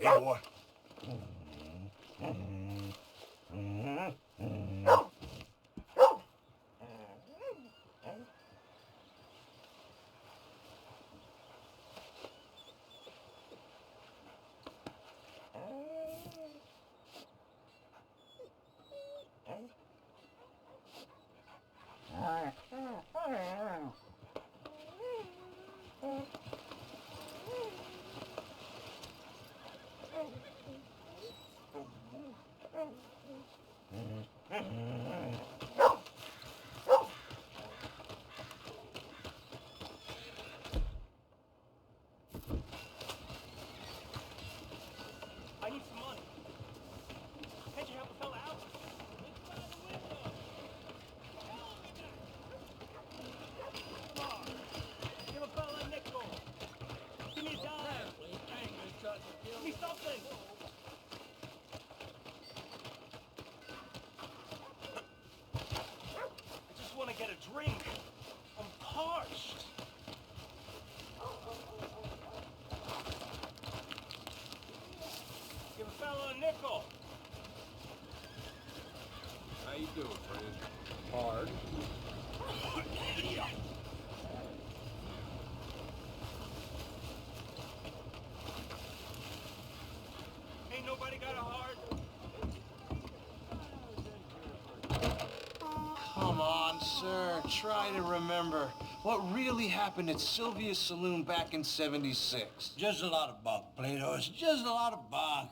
boy. I need some money. Can't you help a fella out? Come on. Give a fella a nickel. Give me a dime. Give me something. I just want to get a drink. I'm parched. Give a fella a nickel. How you doing, friend? Hard. Ain't nobody got a heart. Come on, sir. Try to remember what really happened at Sylvia's Saloon back in '76. Just a lot of bunk, Plato. It's just a lot of bunk.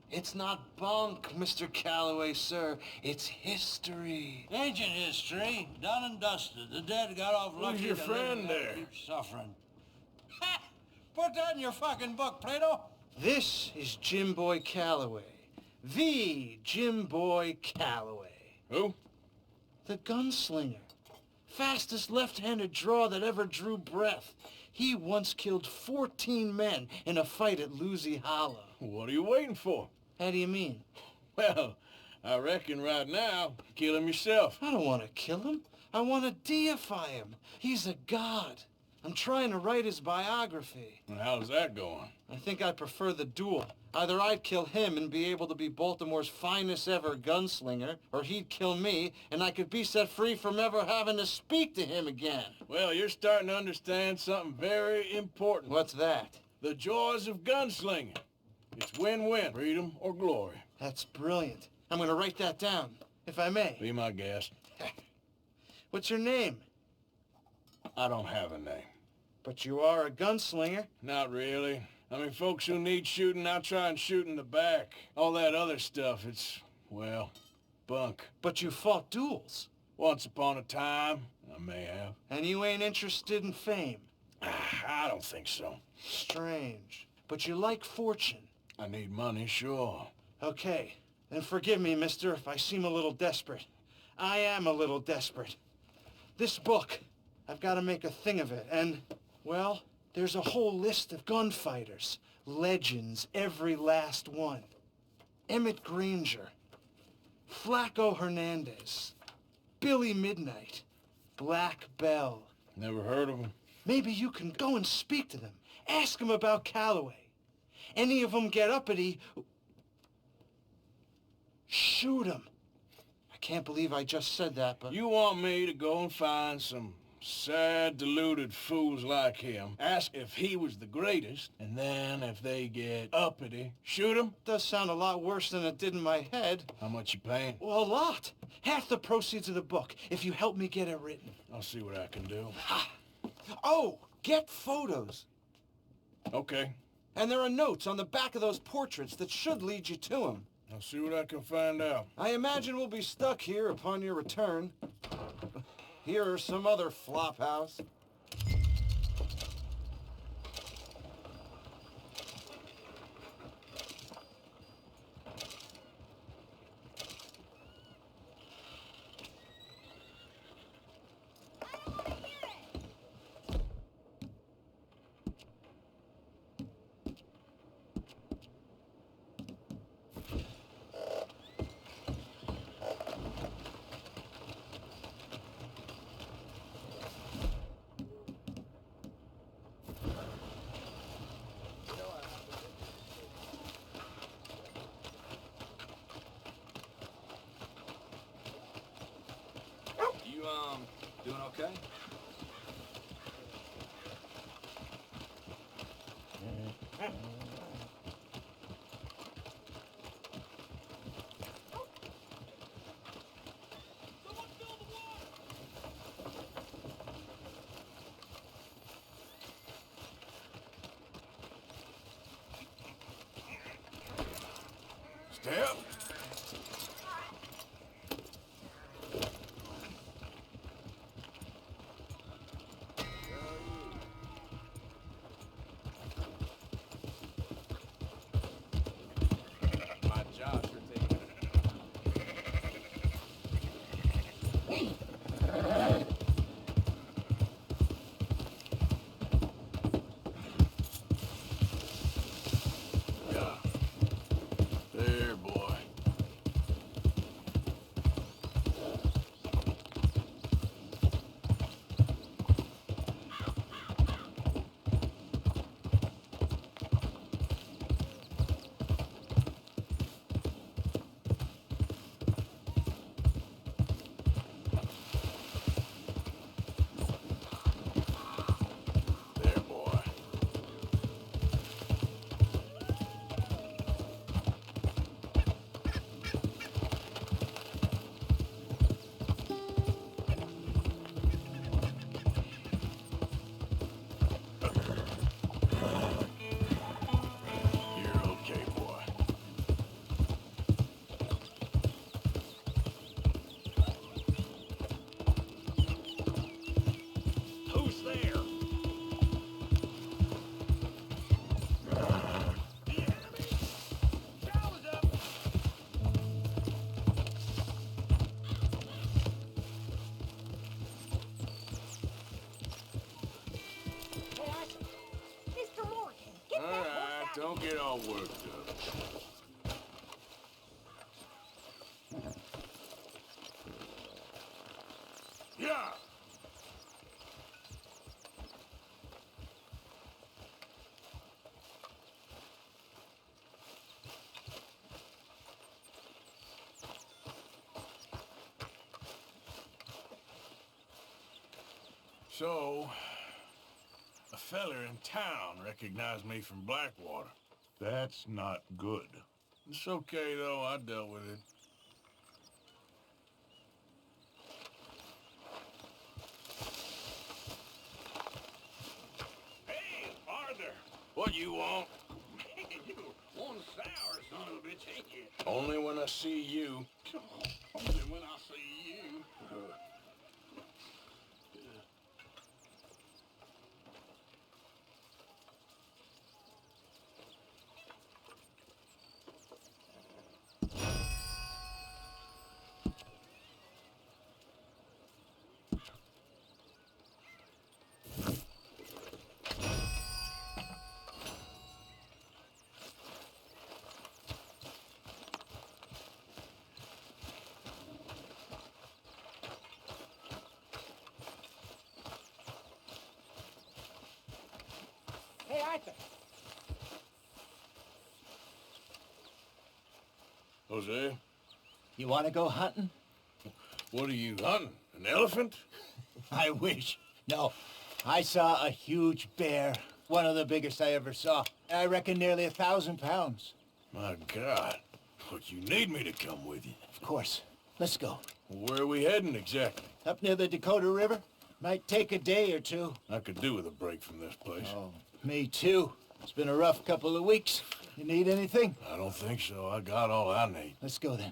It's not bunk, Mr. Calloway, sir. It's history. Ancient history, done and dusted. The dead got off lucky. your the friend living there? keep suffering. Ha! Put that in your fucking book, Plato. This is Jim Boy Calloway. The Jim Boy Calloway. Who? The gunslinger. Fastest left-handed draw that ever drew breath. He once killed 14 men in a fight at Lucy Hollow. What are you waiting for? How do you mean? Well, I reckon right now, kill him yourself. I don't want to kill him. I want to deify him. He's a god. I'm trying to write his biography. And how's that going? I think I prefer the duel. Either I'd kill him and be able to be Baltimore's finest ever gunslinger, or he'd kill me and I could be set free from ever having to speak to him again. Well, you're starting to understand something very important. What's that? The joys of gunslinging. It's win-win, freedom or glory. That's brilliant. I'm going to write that down, if I may. Be my guest. What's your name? I don't have a name. But you are a gunslinger. Not really. I mean, folks who need shooting, I try and shoot in the back. All that other stuff, it's, well, bunk. But you fought duels. Once upon a time, I may have. And you ain't interested in fame. I don't think so. Strange. But you like fortune. I need money, sure. Okay. Then forgive me, mister, if I seem a little desperate. I am a little desperate. This book, I've got to make a thing of it, and, well, there's a whole list of gunfighters. Legends, every last one. Emmett Granger, Flaco Hernandez, Billy Midnight, Black Bell. Never heard of him. Maybe you can go and speak to them. Ask them about Calloway. Any of them get uppity, shoot them. I can't believe I just said that, but... You want me to go and find some sad, deluded fools like him, ask if he was the greatest, and then if they get uppity, shoot him? Does sound a lot worse than it did in my head. How much you paying? Well, a lot. Half the proceeds of the book, if you help me get it written. I'll see what I can do. Oh, get photos. Okay. And there are notes on the back of those portraits that should lead you to him. I'll see what I can find out. I imagine we'll be stuck here upon your return. Here are some other flophouse. doing okay? Someone fill the water! Step. My job sure taking Yeah. There, boy. There, boy. You're okay, boy. Who's there? The enemy! Shower's up! Hey, Arthur. Mr. Morgan, get All that horse right, out. don't get all worked up. Yeah. So, a feller in town recognized me from Blackwater. That's not good. It's okay, though. I dealt with it. Hey, Arthur! What you want? You one sour son of a bitch, ain't you? Only when I see you. Only when I see you. Hey, Arthur. Jose, You want to go hunting? what are you hunting? An elephant? I wish. No. I saw a huge bear. One of the biggest I ever saw. I reckon nearly 1,000 pounds. My God. But you need me to come with you. Of course. Let's go. Where are we heading exactly? Up near the Dakota River. Might take a day or two. I could do with a break from this place. Oh, me too. It's been a rough couple of weeks. You need anything? I don't think so. I got all I need. Let's go then.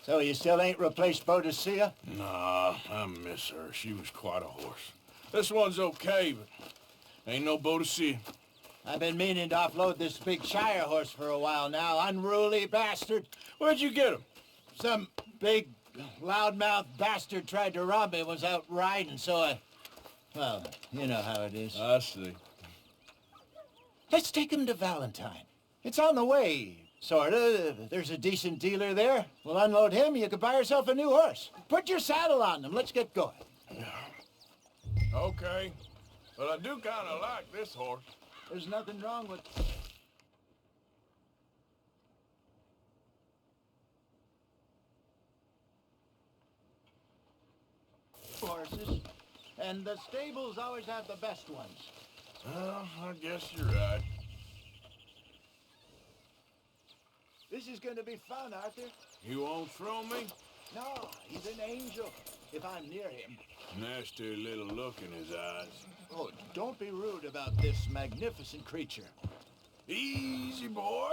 So you still ain't replaced Boadicea? Nah, I miss her. She was quite a horse. This one's okay, but ain't no Boadicea. I've been meaning to offload this big Shire horse for a while now. Unruly bastard. Where'd you get him? Some big, loudmouth bastard tried to rob me, was out riding, so I... Well, you know how it is. I see. Let's take him to Valentine. It's on the way, sorta. There's a decent dealer there. We'll unload him, you can buy yourself a new horse. Put your saddle on them, let's get going. Okay. But I do kind of like this horse. There's nothing wrong with... horses. And the stables always have the best ones. Well, I guess you're right. This is going to be fun, Arthur. You won't throw me? No, he's an angel, if I'm near him. Nasty little look in his eyes. Oh, don't be rude about this magnificent creature. Easy, boy.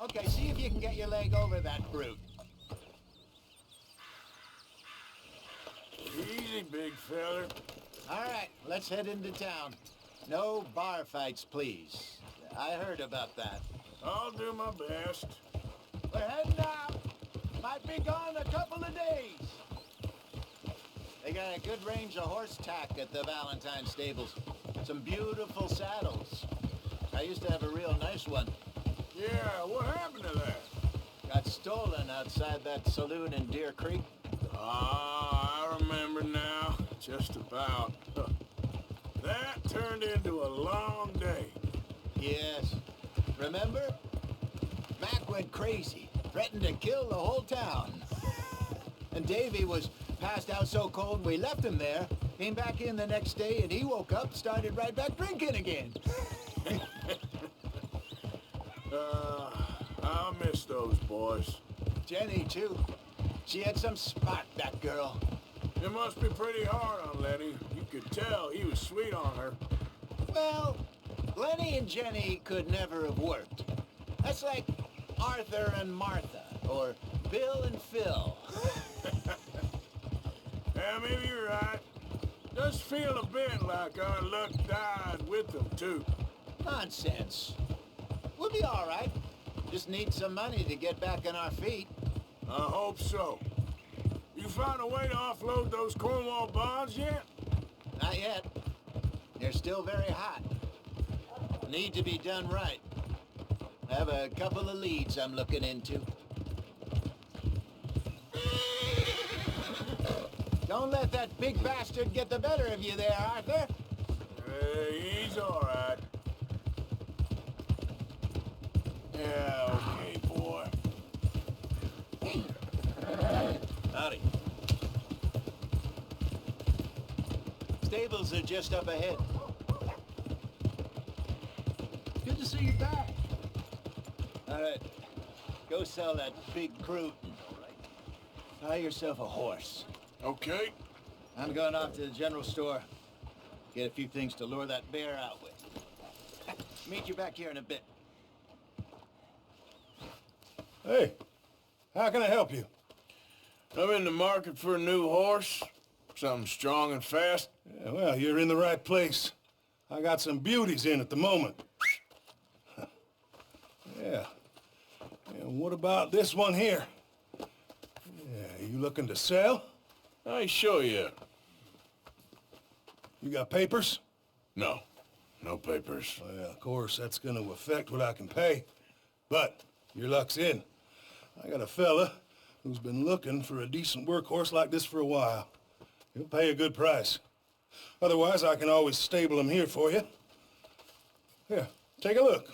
Okay, see if you can get your leg over that brute. Easy, big feller. All right, let's head into town. No bar fights, please. I heard about that. I'll do my best. We're heading out. Might be gone a couple of days. They got a good range of horse tack at the Valentine stables. Some beautiful saddles. I used to have a real nice one. Yeah, what happened to that? Got stolen outside that saloon in Deer Creek. Ah, I remember now. Just about. That turned into a long day. Yes. Remember? Mac went crazy, threatened to kill the whole town. And Davy was passed out so cold we left him there, came back in the next day, and he woke up, started right back drinking again. I'll miss those boys. Jenny, too. She had some spark, that girl. It must be pretty hard on Lenny. You could tell he was sweet on her. Well, Lenny and Jenny could never have worked. That's like Arthur and Martha, or Bill and Phil. Yeah, maybe you're right. Does feel a bit like our luck died with them, too. Nonsense. We'll be all right. Just need some money to get back on our feet. I hope so. You found a way to offload those Cornwall bonds yet? Not yet. They're still very hot. Need to be done right. I have a couple of leads I'm looking into. Don't let that big bastard get the better of you there, Arthur. He's all right. Yeah, okay, boy. Howdy. Stables are just up ahead. Good to see you back. All right. Go sell that big Cruton. Buy yourself a horse. Okay. I'm going off to the general store. Get a few things to lure that bear out with. Meet you back here in a bit. Hey, how can I help you? I'm in the market for a new horse. Something strong and fast. Yeah, well, you're in the right place. I got some beauties in at the moment. Yeah. And what about this one here? Yeah, you looking to sell? I show you. You got papers? No. No papers. Well, of course, that's going to affect what I can pay. But your luck's in. I got a fella who's been looking for a decent workhorse like this for a while. He'll pay a good price. Otherwise, I can always stable him here for you. Here, take a look.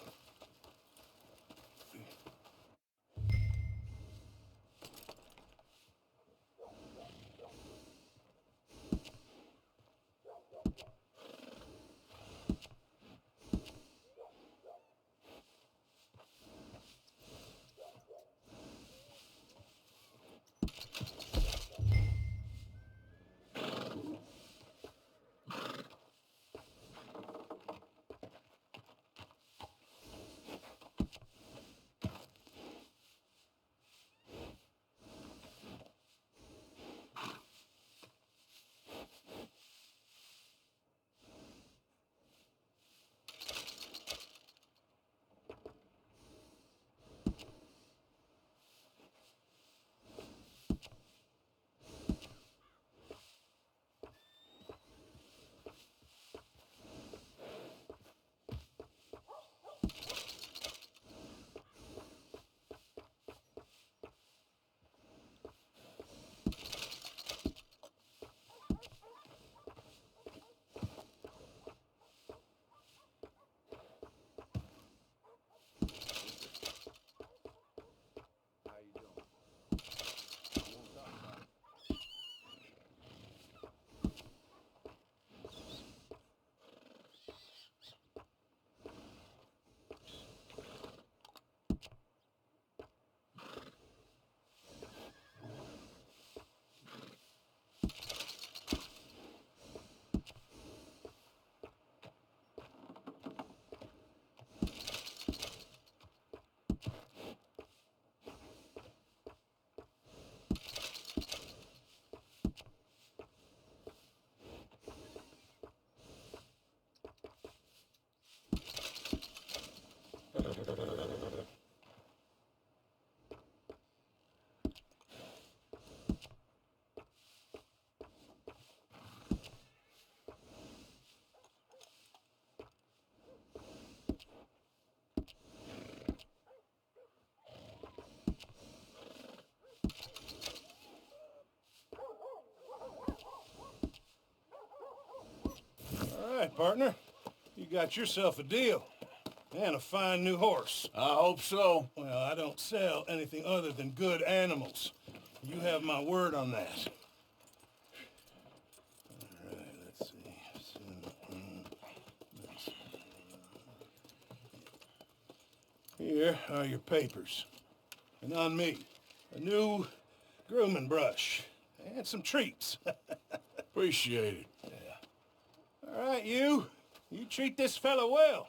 partner. You got yourself a deal. And a fine new horse. I hope so. Well, I don't sell anything other than good animals. You have my word on that. All right, let's see. Here are your papers. And on me, a new grooming brush. And some treats. Appreciate it. All right, you. You treat this fella well.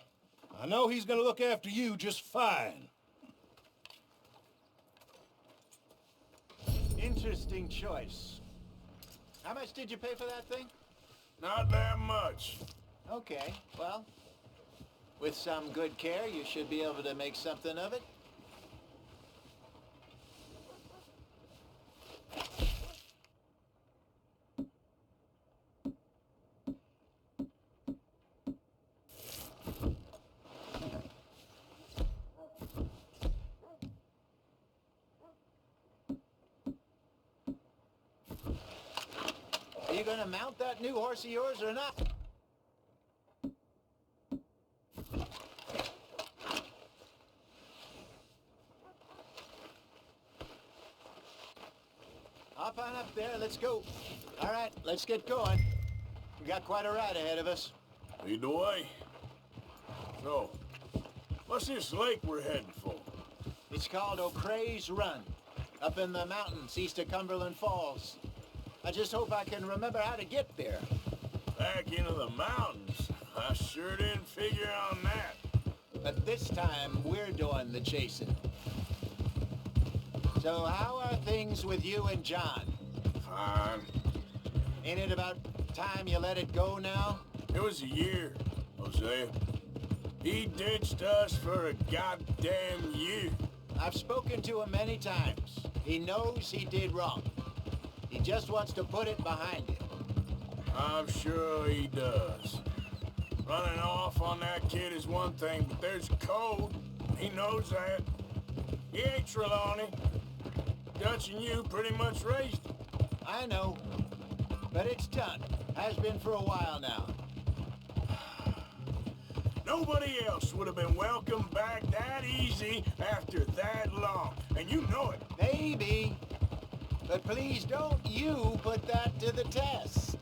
I know he's gonna look after you just fine. Interesting choice. How much did you pay for that thing? Not that much. Okay, well, with some good care, you should be able to make something of it. Are you gonna mount that new horse of yours or not? Hop on up there, let's go. All right, let's get going. We got quite a ride ahead of us. Lead the way. So, what's this lake we're heading for? It's called O'Creagh's Run, up in the mountains east of Cumberland Falls. I just hope I can remember how to get there. Back into the mountains? I sure didn't figure on that. But this time, we're doing the chasing. So how are things with you and John? Fine. Ain't it about time you let it go now? It was a year, Hosea. He ditched us for a goddamn year. I've spoken to him many times. He knows he did wrong. He just wants to put it behind him. I'm sure he does. Running off on that kid is one thing, but there's code. He knows that. He ain't Trelawney. Dutch and you pretty much raised him. I know. But it's done. Has been for a while now. Nobody else would have been welcomed back that easy after that long. And you know it. Maybe. But please don't you put that to the test.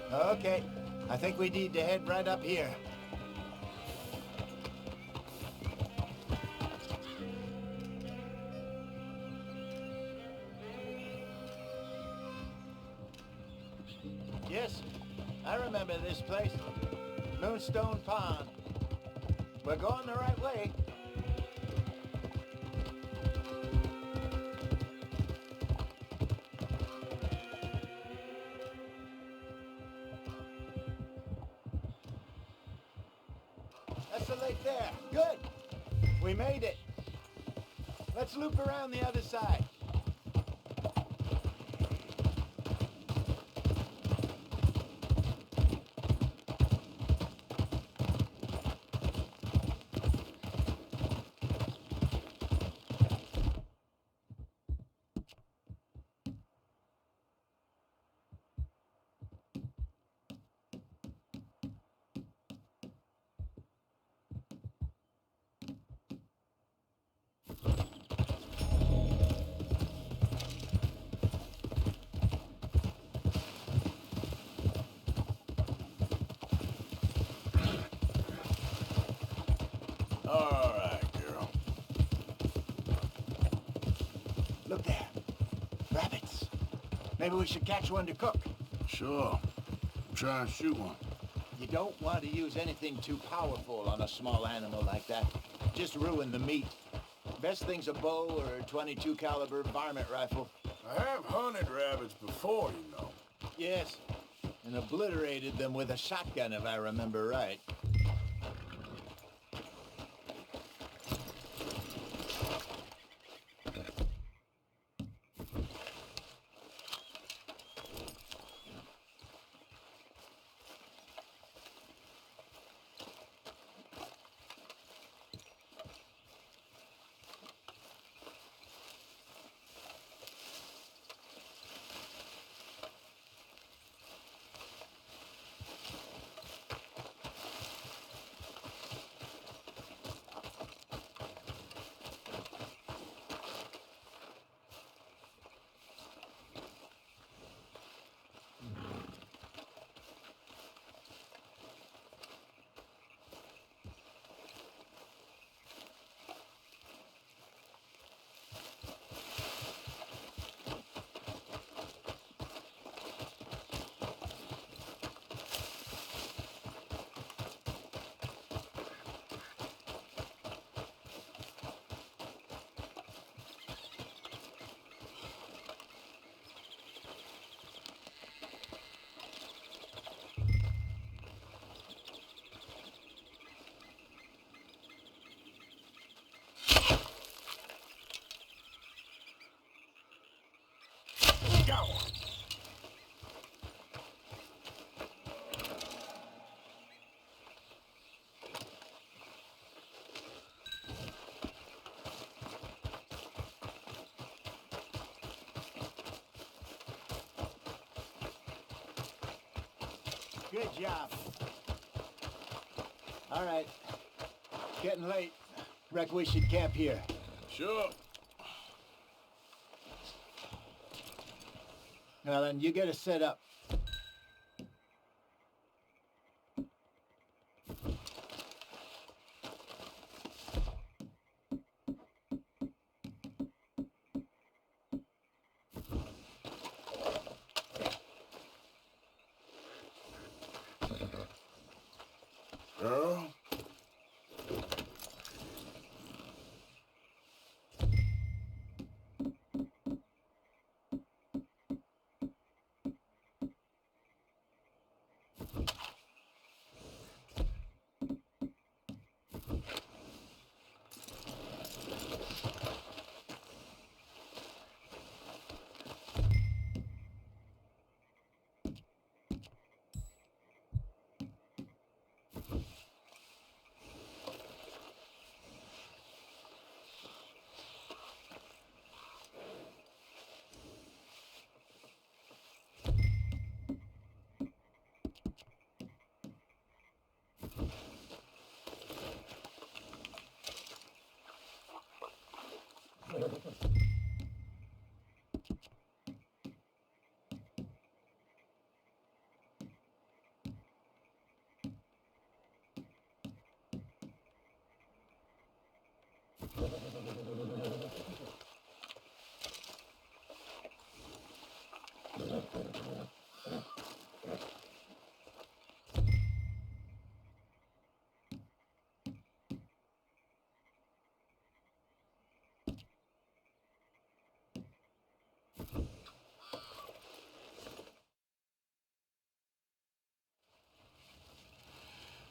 Okay, I think we need to head right up here. Yes, I remember this place. Moonstone Pond. We're going the right way. That's the lake there. Good. We made it. Let's loop around the other side. All right, girl. Look there. Rabbits. Maybe we should catch one to cook. Sure. Try and shoot one. You don't want to use anything too powerful on a small animal like that. Just ruin the meat. Best thing's a bow or a .22 caliber varmint rifle. I have hunted rabbits before, you know. Yes, and obliterated them with a shotgun if I remember right. Good job. All right. It's getting late. Reckon we should camp here. Sure. Well, then you get us set up. Girl?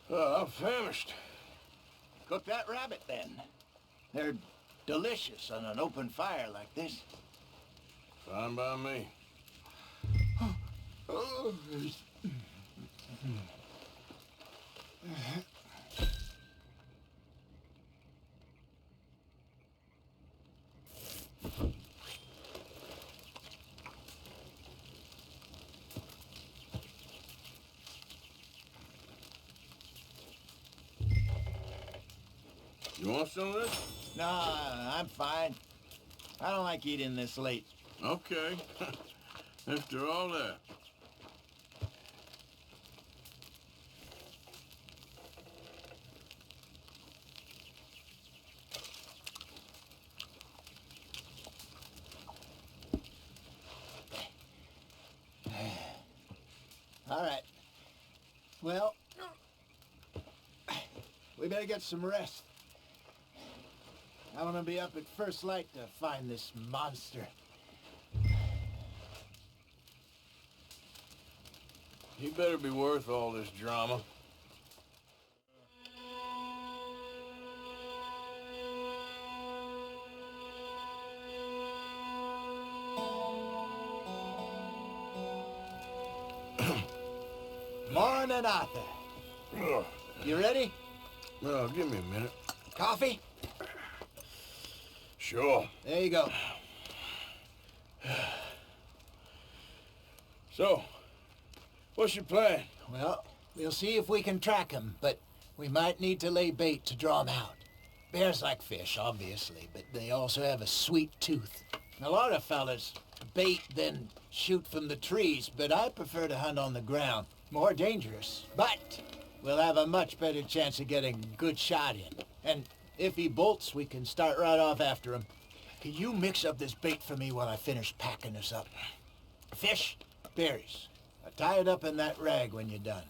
I'm famished. Cook that rabbit, then. They're delicious on an open fire like this. Fine by me. You want some of this? Nah, I'm fine. I don't like eating this late. Okay. After all that. All right. Well, we better get some rest. I want to be up at first light to find this monster. He better be worth all this drama. Morning, Arthur. You ready? Well, give me a minute. Coffee? Sure. There you go. So, what's your plan? Well, we'll see if we can track him, but we might need to lay bait to draw him out. Bears like fish, obviously, but they also have a sweet tooth. A lot of fellas bait, then shoot from the trees, but I prefer to hunt on the ground. More dangerous, but we'll have a much better chance of getting a good shot in. And if he bolts, we can start right off after him. Can you mix up this bait for me while I finish packing this up? Fish, berries. I'll tie it up in that rag when you're done.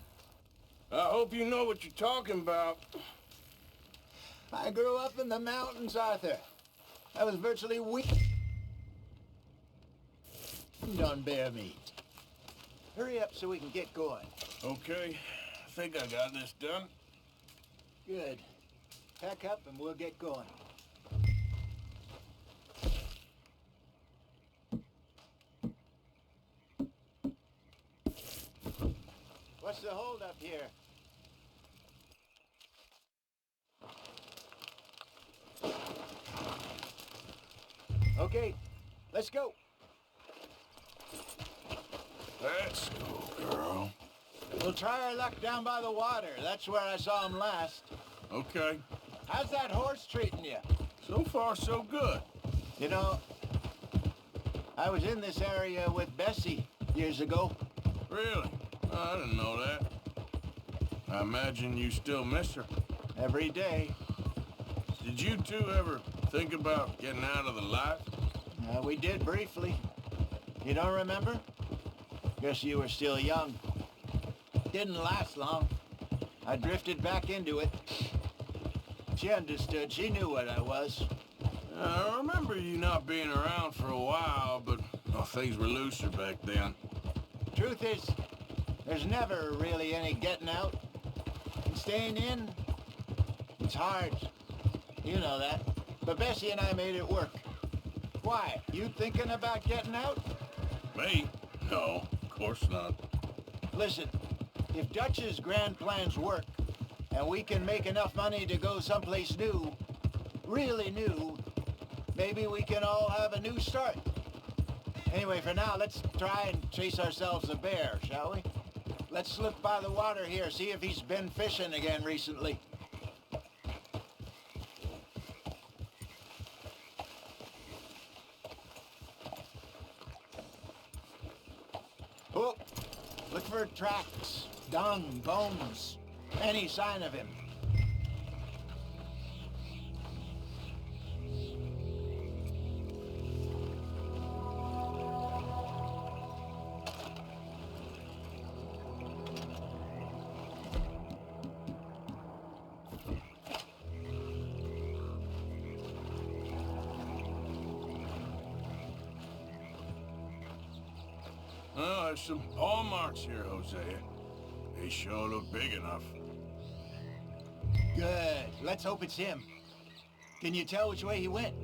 I hope you know what you're talking about. I grew up in the mountains, Arthur. I was virtually weak on bear meat. Hurry up so we can get going. Okay, I think I got this done. Good. Pack up and we'll get going. What's the hold up here? Okay, let's go. Let's go, girl. We'll try our luck down by the water. That's where I saw him last. Okay. How's that horse treating you? So far, so good. You know, I was in this area with Bessie years ago. Really? Oh, I didn't know that. I imagine you still miss her. Every day. Did you two ever think about getting out of the life? We did briefly. You don't remember? Guess you were still young. Didn't last long. I drifted back into it. She understood. She knew what I was. I remember you not being around for a while, but well, things were looser back then. Truth is, there's never really any getting out. And staying in, it's hard. You know that. But Bessie and I made it work. Why? You thinking about getting out? Me? No, of course not. Listen, if Dutch's grand plans work, and we can make enough money to go someplace new, really new, maybe we can all have a new start. Anyway, for now, let's try and chase ourselves a bear, shall we? Let's slip by the water here, see if he's been fishing again recently. Oh, look for tracks, dung, bones, any sign of him. Oh, there's some paw marks here, Hosea. They sure look big enough. Good. Let's hope it's him. Can you tell which way he went?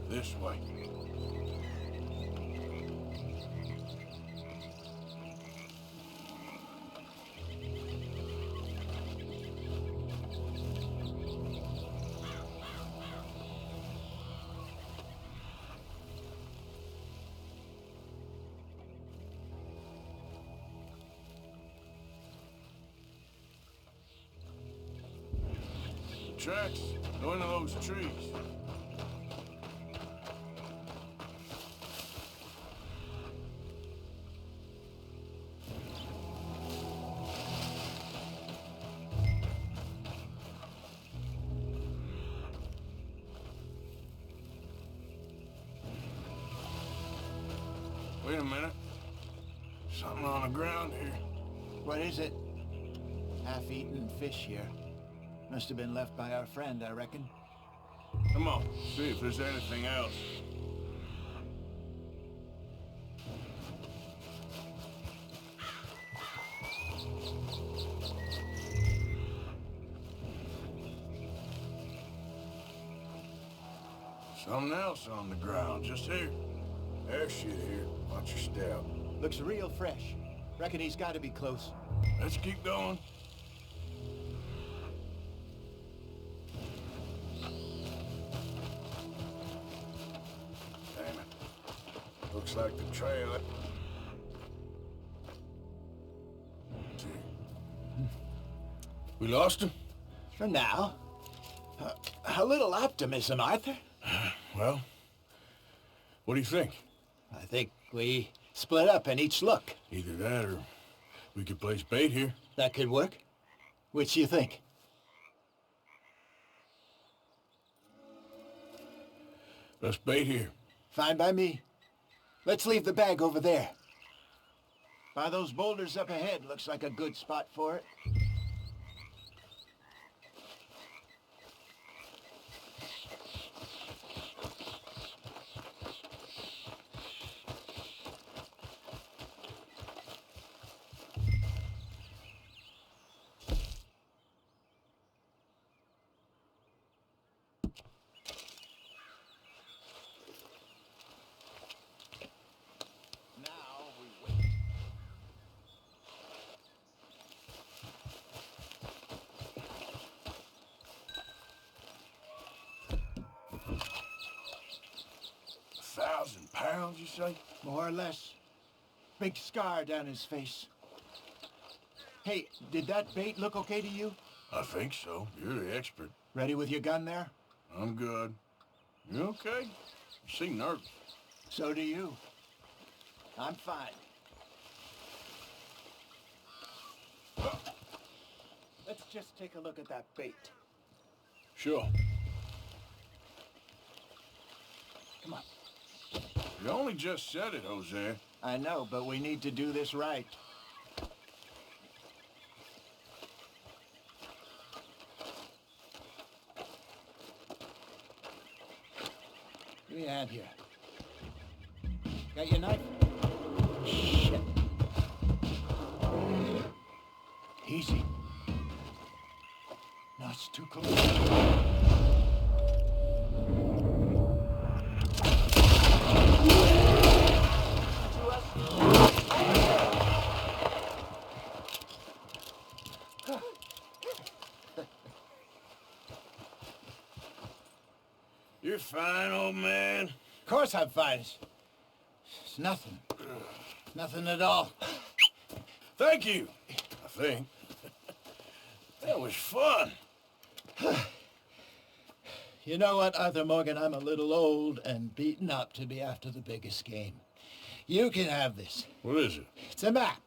This way. Tracks go into those trees. Wait a minute. Something on the ground here. What is it? Half-eaten fish here. Must have been left by our friend, I reckon. Come on, see if there's anything else. Something else on the ground, just here. There's shit here. Watch your step. Looks real fresh. Reckon he's got to be close. Let's keep going. Damn it. Looks like the trail. We lost him? For now. A little optimism, Arthur. Well, what do you think? I think we split up and each look. Either that or we could place bait here. That could work. Which do you think? Let's bait here. Fine by me. Let's leave the bag over there. By those boulders up ahead, looks like a good spot for it. you say? More or less. Big scar down his face. Hey, did that bait look okay to you? I think so. You're the expert. Ready with your gun there? I'm good. You okay? You seem nervous. So do you. I'm fine. Let's just take a look at that bait. Sure. Come on. You only just said it, Jose. I know, but we need to do this right. Give me a hand here. Got your knife? Shit. Easy. No, it's too close. You're fine, old man. Of course I'm fine. It's nothing. Nothing at all. Thank you, I think. That was fun. You know what, Arthur Morgan? I'm a little old and beaten up to be after the biggest game. You can have this. What is it? It's a map.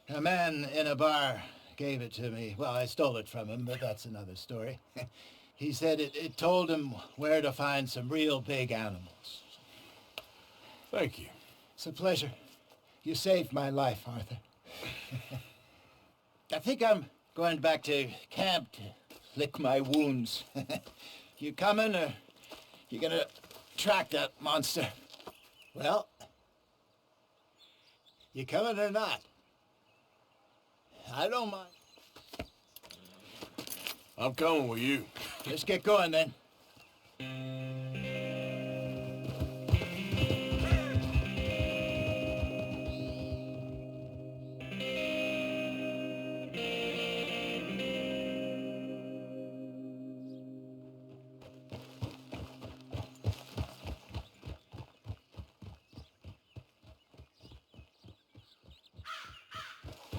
A man in a bar gave it to me. Well, I stole it from him, but that's another story. He said it told him where to find some real big animals. Thank you. It's a pleasure. You saved my life, Arthur. I think I'm going back to camp to lick my wounds. You coming, or you gonna track that monster? Well, you coming or not? I don't mind. I'm coming with you. Let's get going then.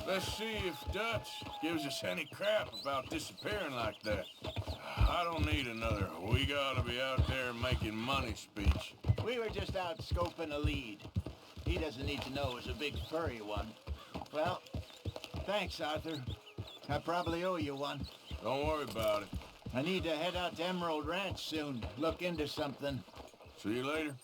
Let's see if Dutch gives us any crap about disappearing like that. I don't need another "we gotta be out there making money" speech. We were just out scoping a lead. He doesn't need to know it was a big furry one. Well, thanks, Arthur. I probably owe you one. Don't worry about it. I need to head out to Emerald Ranch soon. Look into something. See you later.